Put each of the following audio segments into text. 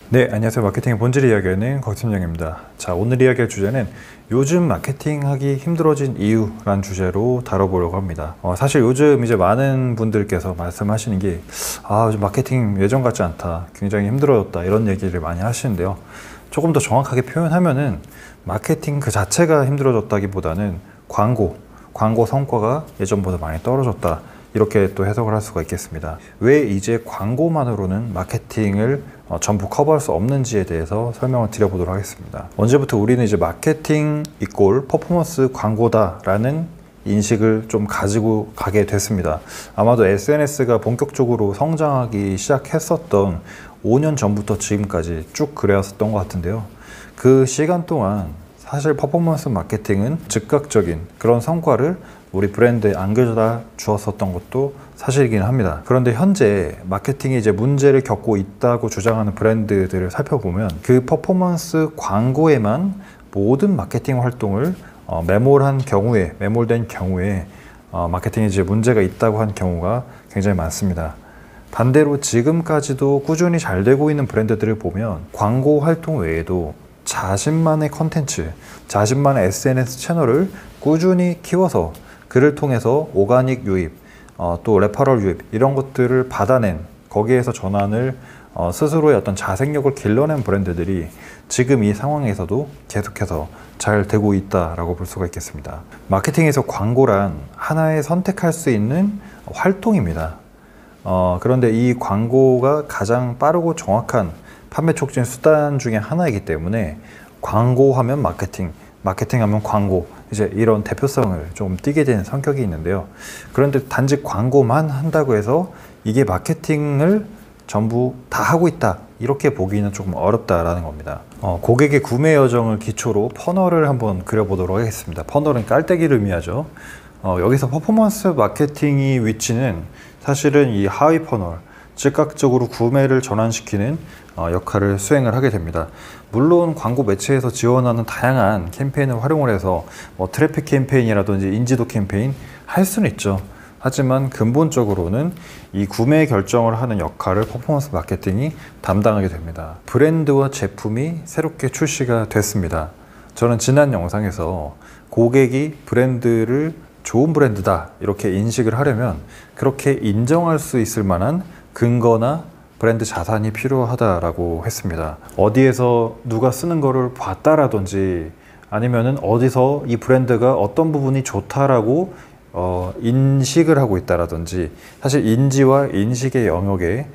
네, 안녕하세요. 마케팅의 본질을 이야기하는 곽팀장입니다. 자, 오늘 이야기할 주제는 요즘 마케팅하기 힘들어진 이유라는 주제로 다뤄보려고 합니다. 사실 요즘 이제 많은 분들께서 말씀하시는 게 요즘 마케팅 예전 같지 않다, 굉장히 힘들어졌다, 이런 얘기를 많이 하시는데요. 조금 더 정확하게 표현하면은 마케팅 그 자체가 힘들어졌다기보다는 광고 성과가 예전보다 많이 떨어졌다, 이렇게 또 해석을 할 수가 있겠습니다. 왜 이제 광고만으로는 마케팅을 전부 커버할 수 없는지에 대해서 설명을 드려보도록 하겠습니다. 언제부터 우리는 이제 마케팅 이꼴 퍼포먼스 광고다 라는 인식을 좀 가지고 가게 됐습니다. 아마도 SNS가 본격적으로 성장하기 시작했었던 5년 전부터 지금까지 쭉 그래왔었던 것 같은데요. 그 시간 동안 사실 퍼포먼스 마케팅은 즉각적인 그런 성과를 우리 브랜드에 안겨다 주었었던 것도 사실이긴 합니다. 그런데 현재 마케팅이 이제 문제를 겪고 있다고 주장하는 브랜드들을 살펴보면 그 퍼포먼스 광고에만 모든 마케팅 활동을 매몰된 경우에 마케팅에 이제 문제가 있다고 한 경우가 굉장히 많습니다. 반대로 지금까지도 꾸준히 잘 되고 있는 브랜드들을 보면 광고 활동 외에도 자신만의 컨텐츠, 자신만의 SNS 채널을 꾸준히 키워서 그를 통해서 오가닉 유입, 또 레퍼럴 유입, 이런 것들을 받아낸, 거기에서 전환을 스스로의 어떤 자생력을 길러낸 브랜드들이 지금 이 상황에서도 계속해서 잘 되고 있다라고 볼 수가 있겠습니다. 마케팅에서 광고란 하나의 선택할 수 있는 활동입니다. 그런데 이 광고가 가장 빠르고 정확한 판매 촉진 수단 중에 하나이기 때문에 광고하면 마케팅하면 광고, 이제 이런 대표성을 좀 띠게 된 성격이 있는데요. 그런데 단지 광고만 한다고 해서 이게 마케팅을 전부 다 하고 있다, 이렇게 보기는 조금 어렵다라는 겁니다. 고객의 구매 여정을 기초로 퍼널을 한번 그려보도록 하겠습니다. 퍼널은 깔때기를 의미하죠. 여기서 퍼포먼스 마케팅의 위치는 사실은 이 하위 퍼널, 즉각적으로 구매를 전환시키는 역할을 수행을 하게 됩니다. 물론 광고 매체에서 지원하는 다양한 캠페인을 활용을 해서 트래픽 캠페인이라든지 인지도 캠페인 할 수는 있죠. 하지만 근본적으로는 이 구매 결정을 하는 역할을 퍼포먼스 마케팅이 담당하게 됩니다. 브랜드와 제품이 새롭게 출시가 됐습니다. 저는 지난 영상에서 고객이 브랜드를 좋은 브랜드다 이렇게 인식을 하려면 그렇게 인정할 수 있을 만한 근거나 브랜드 자산이 필요하다라고 했습니다. 어디에서 누가 쓰는 거를 봤다라든지 아니면은 어디서 이 브랜드가 어떤 부분이 좋다라고 인식을 하고 있다라든지, 사실 인지와 인식의 영역에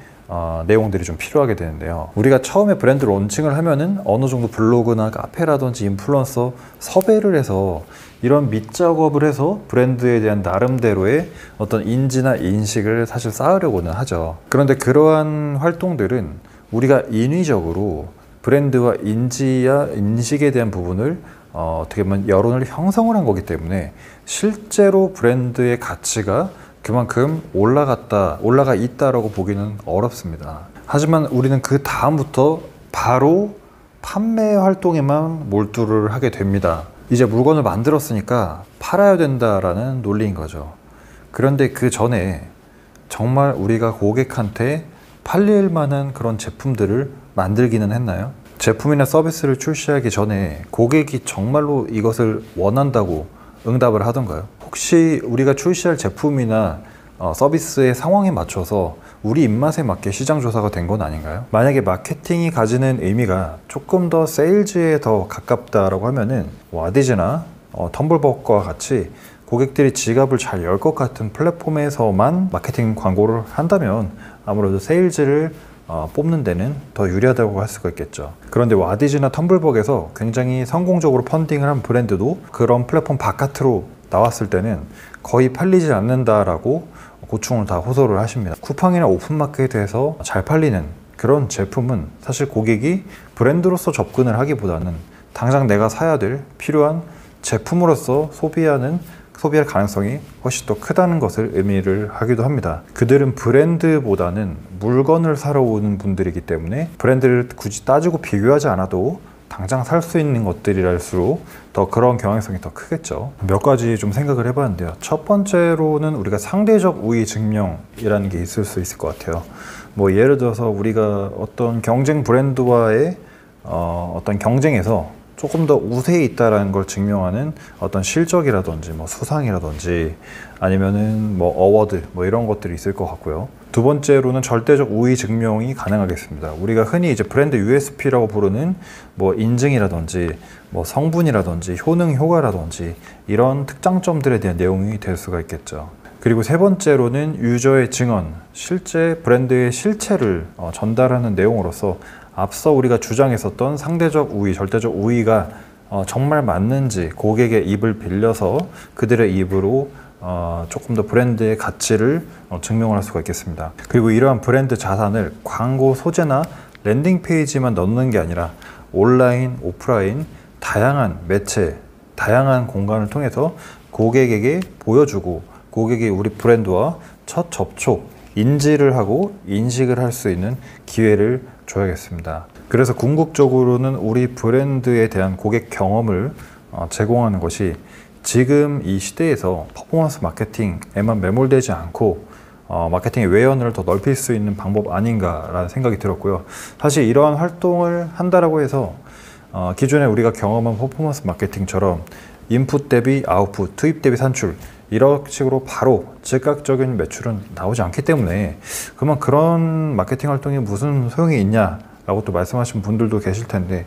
내용들이 좀 필요하게 되는데요. 우리가 처음에 브랜드 론칭을 하면은 어느 정도 블로그나 카페라든지 인플루언서 섭외를 해서 이런 밑작업을 해서 브랜드에 대한 나름대로의 어떤 인지나 인식을 사실 쌓으려고는 하죠. 그런데 그러한 활동들은 우리가 인위적으로 브랜드와 인지와 인식에 대한 부분을 어떻게 보면 여론을 형성을 한 거기 때문에 실제로 브랜드의 가치가 그만큼 올라가 있다라고 보기는 어렵습니다. 하지만 우리는 그 다음부터 바로 판매 활동에만 몰두를 하게 됩니다. 이제 물건을 만들었으니까 팔아야 된다라는 논리인 거죠. 그런데 그 전에 정말 우리가 고객한테 팔릴 만한 그런 제품들을 만들기는 했나요? 제품이나 서비스를 출시하기 전에 고객이 정말로 이것을 원한다고 응답을 하던가요? 혹시 우리가 출시할 제품이나 서비스의 상황에 맞춰서 우리 입맛에 맞게 시장 조사가 된 건 아닌가요? 만약에 마케팅이 가지는 의미가 조금 더 세일즈에 더 가깝다라고 하면은 와디즈나 텀블벅과 같이 고객들이 지갑을 잘 열 것 같은 플랫폼에서만 마케팅 광고를 한다면 아무래도 세일즈를 뽑는 데는 더 유리하다고 할 수가 있겠죠. 그런데 와디즈나 텀블벅에서 굉장히 성공적으로 펀딩을 한 브랜드도 그런 플랫폼 바깥으로 나왔을 때는 거의 팔리지 않는다라고 고충을 다 호소를 하십니다. 쿠팡이나 오픈마켓에서 잘 팔리는 그런 제품은 사실 고객이 브랜드로서 접근을 하기보다는 당장 내가 사야 될 필요한 제품으로서 소비할 가능성이 훨씬 더 크다는 것을 의미를 하기도 합니다. 그들은 브랜드보다는 물건을 사러 오는 분들이기 때문에 브랜드를 굳이 따지고 비교하지 않아도 당장 살 수 있는 것들이랄수록 더 그런 경향성이 더 크겠죠. 몇 가지 좀 생각을 해봤는데요. 첫 번째로는 우리가 상대적 우위 증명이라는 게 있을 수 있을 것 같아요. 뭐 예를 들어서 우리가 어떤 경쟁 브랜드와의 어떤 경쟁에서 조금 더 우세에 있다라는 걸 증명하는 어떤 실적이라든지 뭐 수상이라든지 아니면은 뭐 어워드 뭐 이런 것들이 있을 것 같고요. 두 번째로는 절대적 우위 증명이 가능하겠습니다. 우리가 흔히 이제 브랜드 USP라고 부르는 뭐 인증이라든지 뭐 성분이라든지 효능 효과라든지 이런 특장점들에 대한 내용이 될 수가 있겠죠. 그리고 세 번째로는 유저의 증언, 실제 브랜드의 실체를 전달하는 내용으로서 앞서 우리가 주장했었던 상대적 우위, 절대적 우위가 정말 맞는지 고객의 입을 빌려서 그들의 입으로 조금 더 브랜드의 가치를 증명을 할 수가 있겠습니다. 그리고 이러한 브랜드 자산을 광고 소재나 랜딩 페이지만 넣는 게 아니라 온라인, 오프라인, 다양한 매체, 다양한 공간을 통해서 고객에게 보여주고 고객이 우리 브랜드와 첫 접촉, 인지를 하고 인식을 할 수 있는 기회를 줘야겠습니다. 그래서 궁극적으로는 우리 브랜드에 대한 고객 경험을 제공하는 것이 지금 이 시대에서 퍼포먼스 마케팅에만 매몰되지 않고 마케팅의 외연을 더 넓힐 수 있는 방법 아닌가라는 생각이 들었고요. 사실 이러한 활동을 한다라고 해서 기존에 우리가 경험한 퍼포먼스 마케팅처럼 인풋 대비 아웃풋, 투입 대비 산출 이런 식으로 바로 즉각적인 매출은 나오지 않기 때문에 그러면 그런 마케팅 활동이 무슨 소용이 있냐라고 또 말씀하신 분들도 계실 텐데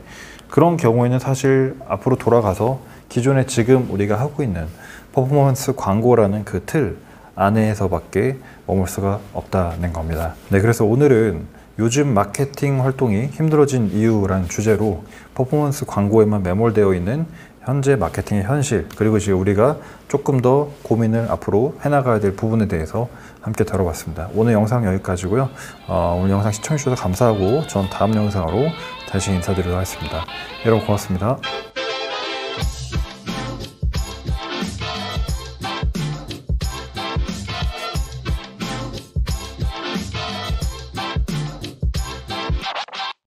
그런 경우에는 사실 앞으로 돌아가서 기존에 지금 우리가 하고 있는 퍼포먼스 광고라는 그 틀 안에서밖에 머물 수가 없다는 겁니다. 네, 그래서 오늘은 요즘 마케팅 활동이 힘들어진 이유라는 주제로 퍼포먼스 광고에만 매몰되어 있는 현재 마케팅의 현실, 그리고 이제 우리가 조금 더 고민을 앞으로 해나가야 될 부분에 대해서 함께 다뤄봤습니다. 오늘 영상 여기까지고요. 오늘 영상 시청해주셔서 감사하고 전 다음 영상으로 다시 인사드리도록 하겠습니다. 여러분 고맙습니다.